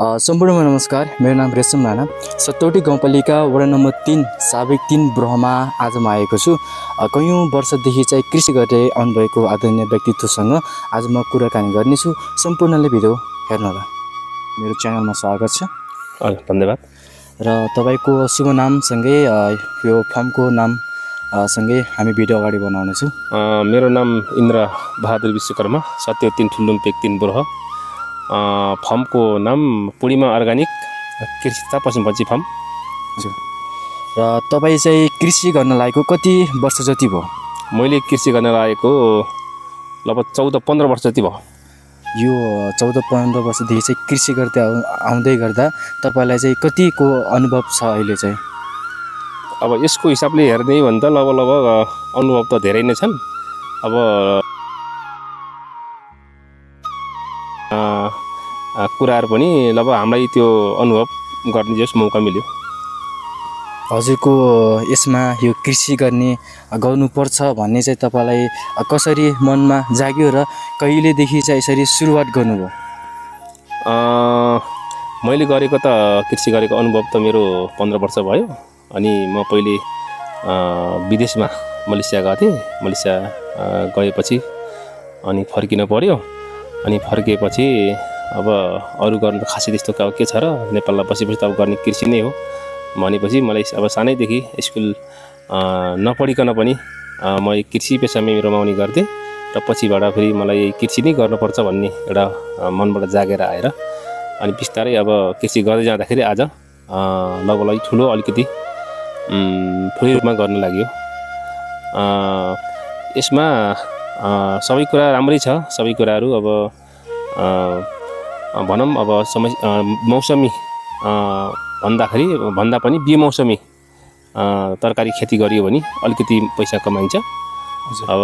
सम्पूर्णमा नमस्कार। मेरो नाम रेशम राणा। सतौटी गाउँपालिका वडा नम्बर 3 साबिक 3 ब्रहमा आज म आएको छु। कयौं वर्षदेखि चाहिँ कृषि गर्दै आउनुभएको आदरणीय व्यक्तित्वसँग आज म कुराकानी गर्नेछु। सम्पूर्णले भिडियो हेर्नुहोला। मेरो च्यानलमा स्वागत छ। धन्यवाद। र तपाईको शुभ नामसँगै यो फर्मको नाम सँगै हामी भिडियो अगाडि बढाउनेछौँ। मेरो नाम इन्द्र बहादुर विश्वकर्मा, सत्य 3 ठुलुम्पेक 3 ब्रह। फर्मको नाम पूर्णिमा अर्गानिक कृषि तथा पशुपक्षी फर्म। हजुर। र तपाईँ चाहिँ कृषि गर्न लागेको कति वर्ष जति भयो? मैले कृषि गर्न लागेको लगभग 14-15 वर्ष जति भयो। यो 14-15 वर्षदेखि चाहिँ कृषि गर्दै आउँदै गर्दा तपाईँलाई चाहिँ कतिको अनुभव छ अहिले चाहिँ? अब यसको हिसाबले हेर्ने हो भने त लगभग अनुभव त धेरै नै छन्। अब कुराहरू पनि लगभग हामीलाई त्यो अनुभव गर्ने जस मौका मिल्यो। हजुरको यसमा यो कृषि गर्नुपर्छ भन्ने चाहिँ तपाईँलाई कसरी मनमा जाग्यो र कहिलेदेखि चाहिँ यसरी सुरुवात गर्नुभयो? मैले गरेको त कृषि गरेको अनुभव त मेरो 15 वर्ष भयो। अनि म पहिले विदेशमा मलेसिया गएको थिएँ। मलेसिया गएपछि अनि फर्किन पर्यो। अनि फर्किएपछि अब अरू गर्न त खासै त्यस्तो के छ र, नेपालमा बसेपछि त अब गर्ने कृषि नै हो भनेपछि मलाई अब सानैदेखि स्कुल नपढिकन पनि म कृषि पेसामै रमाउने गर्थेँ। र पछिबाट फेरि मलाई कृषि नै गर्नुपर्छ भन्ने एउटा मनबाट जागेर आएर अनि बिस्तारै अब कृषि गर्दै जाँदाखेरि आज लगभग ठुलो अलिकति ठुलो रूपमा गर्न लाग्यो। यसमा सबै कुरा राम्रै छ। सबै कुराहरू अब भनौँ अब मौसमी भन्दा पनि बेमौसमी तरकारी खेती गरियो भने अलिकति पैसा कमाइन्छ। अब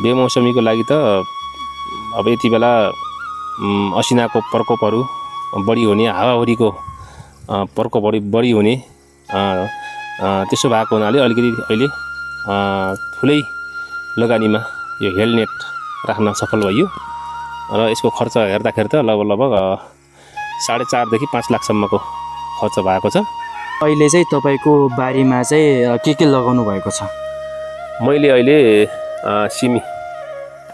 बेमौसमीको लागि त अब यति बेला असिनाको प्रकोपहरू बढी हुने, हावाहुरीको प्रकोप बढी हुने, त्यसो भएको हुनाले अलिकति अहिले ठुलै लगानीमा यो हेलनेट राख्न सफल भयो। र यसको खर्च हेर्दाखेरि त लगभग 4.5 देखि 5 लाखसम्मको खर्च भएको छ। अहिले चाहिँ तपाईँको बारीमा चाहिँ के लगाउनु भएको छ? मैले अहिले सिमी,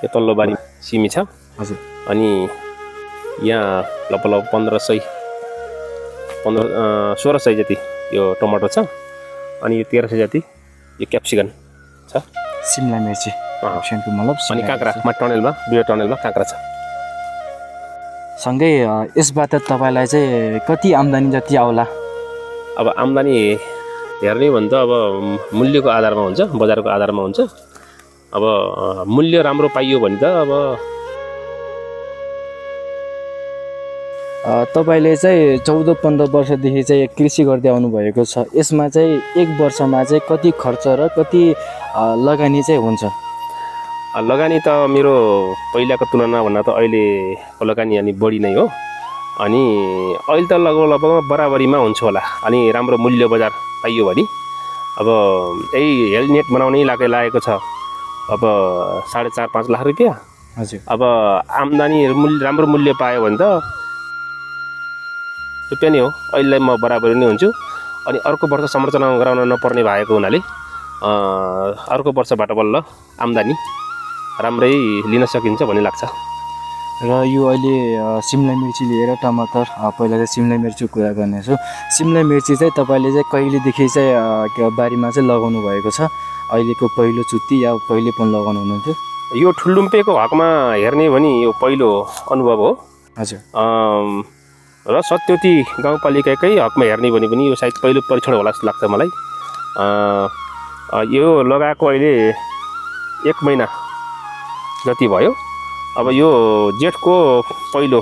यो तल्लो बारी सिमी छ। हजुर। अनि यहाँ लगभग 1600 जति यो टमाटर छ। अनि यो 1300 जति यो क्याप्सिकम छ। सिमला मिर्ची मतलब। अनि काँक्रामा टनेलमा 2 टनेलमा काँक्रा छ। सँगै यसबाट तपाईँलाई चाहिँ कति आम्दानी जति आउला? अब आम्दानी हेर्ने भने त अब मूल्यको आधारमा हुन्छ, बजारको आधारमा हुन्छ। अब मूल्य राम्रो पाइयो भने त अब तपाईँले चाहिँ 14-15 वर्षदेखि चाहिँ कृषि गर्दै आउनुभएको छ। यसमा चाहिँ एक वर्षमा चाहिँ कति खर्च र कति लगानी चाहिँ हुन्छ? लगानी त मेरो पहिलाको तुलना भन्दा त अहिलेको लगानी अनि बढी नै हो। अनि अहिले त लगभग बराबरीमा हुन्छ होला। अनि राम्रो मूल्य बजार पाइयो भने अब यही हेलनेट बनाउनै लागेको छ अब 4.5-5 लाख रुपियाँ। हजुर। अब आम्दानी राम्रो मूल्य पायो भने त रुपियाँ नै हो। अहिले म बराबरी नै हुन्छु। अनि अर्को वर्ष संरचना गराउन नपर्ने भएको हुनाले अर्को वर्षबाट बल्ल आम्दानी राम्रै लिन सकिन्छ भन्ने लाग्छ। र यो अहिले सिमला मिर्ची लिएर टमाटर, पहिला चाहिँ सिमला मिर्चीको कुरा गर्नेछु। सिमला मिर्ची चाहिँ तपाईँले चाहिँ कहिलेदेखि चाहिँ बारीमा चाहिँ लगाउनु भएको छ? अहिलेको पहिलो चुट्टी या पहिले पनि लगाउनु हुनुहुन्थ्यो? यो ठुलुम्पेको हकमा हेर्ने भने यो पहिलो अनुभव हो। हजुर। र सत्यवती गाउँपालिकाकै हकमा हेर्ने भने पनि यो सायद पहिलो परीक्षण होला जस्तो लाग्छ मलाई। यो लगाएको अहिले 1 महिना जति भयो। अब यो जेठको पहिलो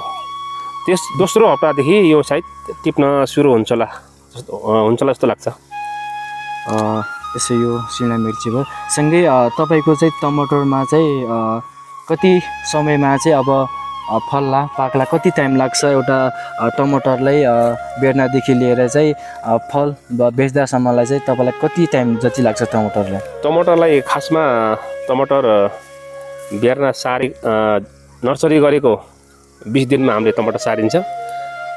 दोस्रो हप्तादेखि यो सायद टिप्न सुरु हुन्छ होला जस्तो लाग्छ। यसो यो सिमला मिर्ची भयो। सँगै तपाईँको चाहिँ टमाटरमा चाहिँ कति समयमा चाहिँ अब फल्ला पाक्ला कति टाइम लाग्छ? एउटा टमाटरलाई बेर्नादेखि लिएर चाहिँ फल बेच्दासम्मलाई चाहिँ तपाईँलाई कति टाइम जति लाग्छ टमाटरलाई? टमाटरलाई खासमा टमाटर बेर्ना नर्सरी गरेको 20 दिनमा हामीले टमाटर सारिन्छ।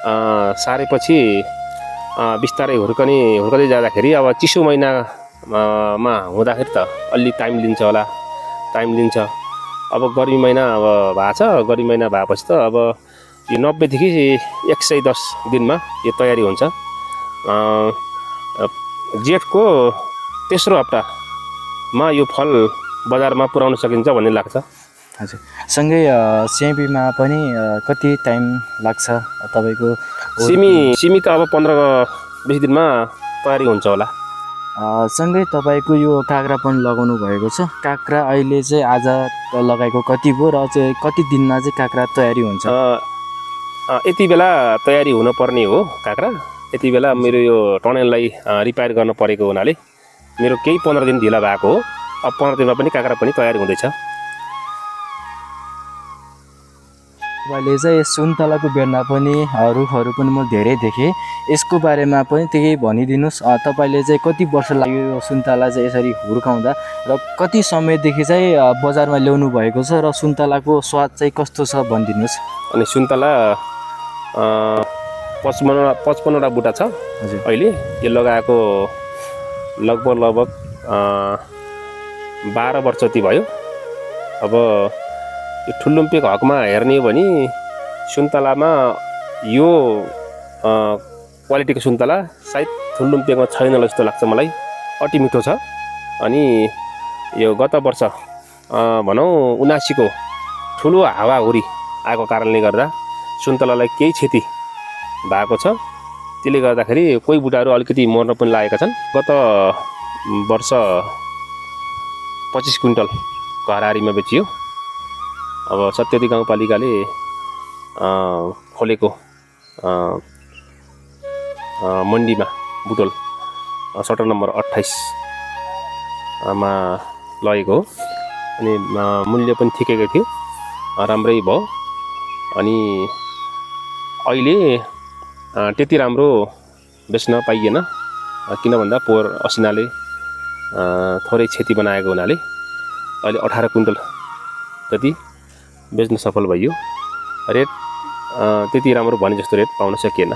सारेपछि बिस्तारै हुर्कँदै जाँदाखेरि अब चिसो महिनामा हुँदाखेरि त अलि टाइम लिन्छ होला, अब गर्मी महिना अब भएको छ। गर्मी महिना भएपछि त अब यो 90 देखि 110 दिनमा यो तयारी हुन्छ। जेठको तेस्रो हप्तामा यो फल बजारमा पुर्याउन सकिन्छ भन्ने लाग्छ। हजुर, सँगै सिमीमा पनि कति टाइम लाग्छ तपाईँको? सिमी त अब 15-20 दिनमा तयारी हुन्छ होला। सँगै तपाईँको यो काँक्रा पनि लगाउनु भएको छ। काँक्रा अहिले चाहिँ आज लगाएको कति भयो र चाहिँ कति दिनमा चाहिँ काँक्रा तयारी हुन्छ? यति बेला तयारी हुनुपर्ने हो काँक्रा। यति बेला मेरो यो टनेललाई रिपेयर गर्न परेको हुनाले मेरो केही 15 दिन ढिला भएको हो। अब 15 दिनमा पनि काँक्रा पनि तयारी हुँदैछ। तपाईँले चाहिँ सुन्तलाको बेर्ना पनि रुखहरू पनि म धेरै देखेँ। यसको बारेमा पनि त्यही भनिदिनुहोस्। तपाईँले चाहिँ कति वर्ष लाग्यो यो सुन्तला चाहिँ यसरी हुर्काउँदा र कति समयदेखि चाहिँ बजारमा ल्याउनु भएको छ र सुन्तलाको स्वाद चाहिँ कस्तो छ भनिदिनुहोस्। अनि सुन्तला 55वटा बुट्टा छ अहिले। यो लगाएको लगभग 12 वर्ष जति भयो। अब यो ठुल्लुम्पेको हकमा हेर्ने हो भने सुन्तलामा यो क्वालिटीको सुन्तला सायद ठुल्लुम्पेकमा छैन जस्तो लाग्छ मलाई। अति मिठो छ। अनि यो गत वर्ष भनौँ 79 को ठुलो हावाहुरी आएको कारणले गर्दा सुन्तलालाई केही क्षति भएको छ। त्यसले गर्दाखेरि कोही बुटाहरू अलिकति मर्न पनि लागेका छन्। गत वर्ष 25 क्विन्टल घरारीमा बेचियो। अब सत्यवती गाउँपालिकाले खोलेको मन्डीमा बुटोल सटर नम्बर 28 मा लगेको हो। अनि मूल्य पनि ठिकैको थियो, राम्रै भयो। अनि अहिले त्यति राम्रो बेच्न पाइएन, किन भन्दा पोहोर असिनाले थोरै क्षति बनाएको हुनाले अहिले 18 क्विन्टल जति बेच्न सफल भइयो। रेट त्यति राम्रो भने जस्तो रेट पाउन सकिएन।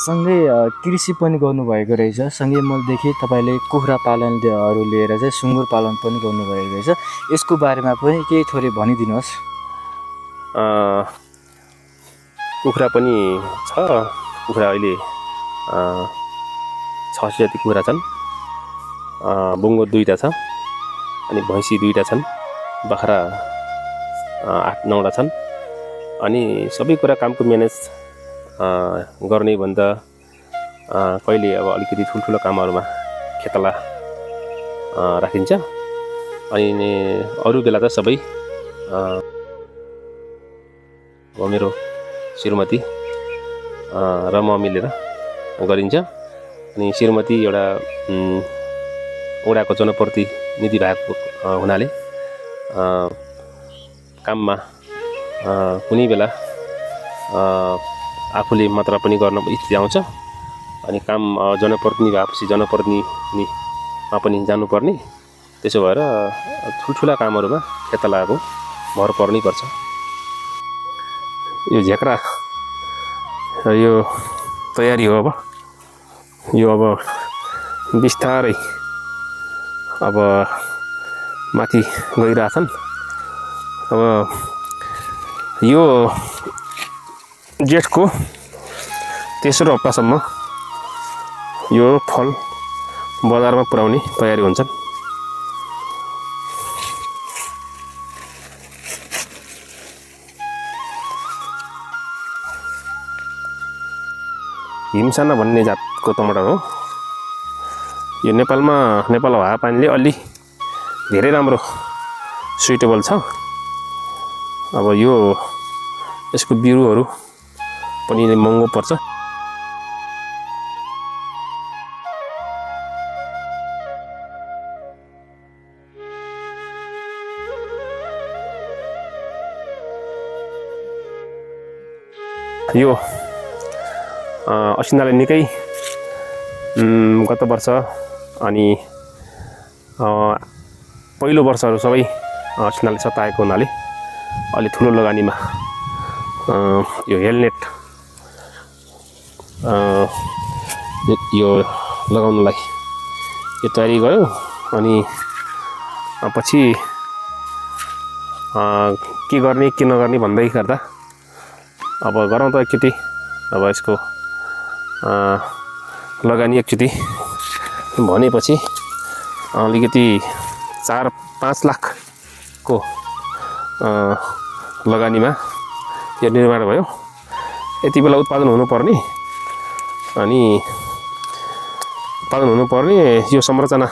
सँगै कृषि पनि गर्नुभएको रहेछ। सँगै मैले देखेँ तपाईँले कुखुरा पालनहरू लिएर चाहिँ सुँगुर पालन पनि गर्नुभएको रहेछ। यसको बारेमा पनि केही थोरै भनिदिनुहोस्। कुखुरा पनि छ। कुखुरा अहिले 600 जति कुखुरा छन्। बुङ्गो 2टा छ, अनि भैँसी 2टा छन्, बाख्रा 8-9वटा छन्। अनि सबै कुरा कामको म्यानेज गर्ने भन्दा कहिले अब अलिकति ठुल्ठुलो कामहरूमा खेतला राखिन्छ। अनि अरू बेला त सबै मेरो श्रीमती र म मिलेर गरिन्छ। अनि श्रीमती एउटा वडाको जनप्रतिनिधि भएको हुनाले काममा कुनै बेला आफूले मात्र पनि गर्न स्थिति आउँछ। अनि काम जनप्रतिनिधि भएपछि जनप्रतिनिधिमा पनि जानुपर्ने। त्यसो भएर ठुल्ठुला कामहरूमा खेतलाको भर पर्नै पर्छ। यो झेक्रा यो तयारी हो। अब यो अब बिस्तारै अब माथि गइरहेछन्। अब यो जेठको तेस्रो हप्तासम्म यो फल बजारमा पुर्याउने तयारी हुन्छन्। हिमसाना भन्ने जातको टमाटर हो। यो नेपाल हावापानीले अलि धेरै राम्रो सुइटेबल छ। अब यसको बिरुवाहरू पनि महँगो पर्छ। यो असिनाले निकै गत वर्ष अनि पहिलो वर्षहरू सबै असिनाले सताएको हुनाले अलि ठुलो लगानीमा यो हेलनेट यो लगाउनलाई यो तयारी गऱ्यो। अनि पछि के गर्ने के नगर्ने भन्दै गर्दा अब गरौँ त एकचोटि। अब यसको लगानी एकचोटि भनेपछि अलिकति 4-5 लाखको लगानीमा यो निर्माण भयो। यति बेला उत्पादन हुनुपर्ने अनि यो संरचना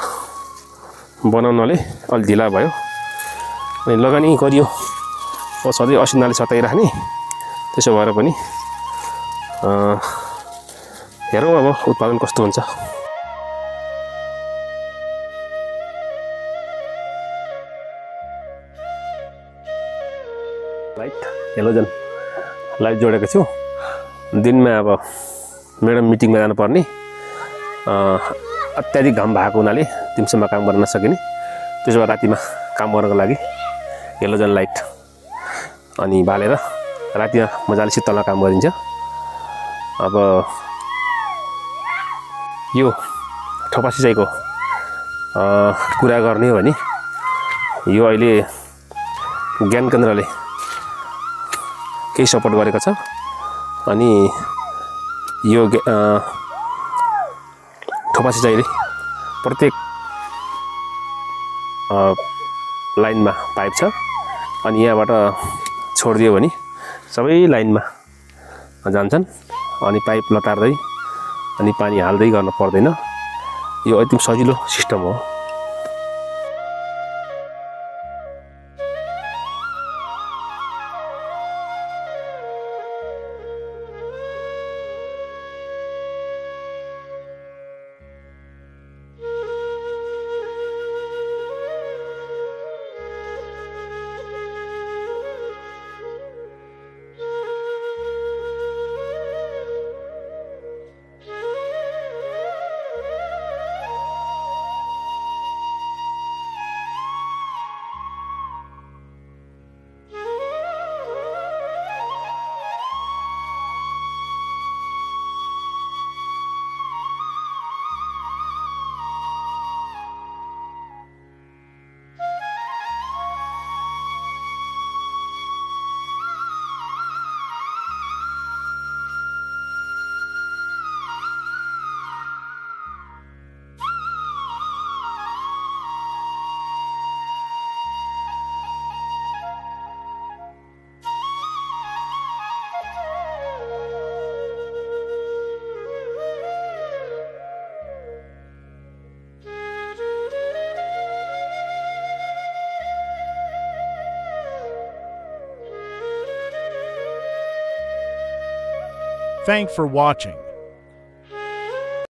बनाउनले अलि ढिला भयो। अनि लगानी गरियो सधैँ असिनाले सताइराख्ने, त्यसो भएर पनि हेरौँ अब उत्पादन कस्तो हुन्छ। लाइट हेलोजन लाइट जोडेको छु। दिनमा अब म्याडम मिटिङमा जानुपर्ने, अत्याधिक घाम भएको हुनाले दिउँसोमा काम गर्न नसकिने, त्यसो भए रातिमा काम गर्नको लागि हेलोजन लाइट अनि बालेर रातिमा मजाले शीतलमा काम गरिन्छ। अब यो ठोपा सिँचाइको कुरा गर्ने हो भने यो अहिले ज्ञान केन्द्रले केही सपोर्ट गरेको छ। अनि यो ठोपा सिँचाइले प्रत्येक लाइनमा पाइप छ। अनि यहाँबाट छोडिदियो भने सबै लाइनमा जान्छन्। अनि पाइप लतार्दै अनि पानी हाल्दै गर्न पर्दैन। यो एकदम सजिलो सिस्टम हो। Thanks for watching.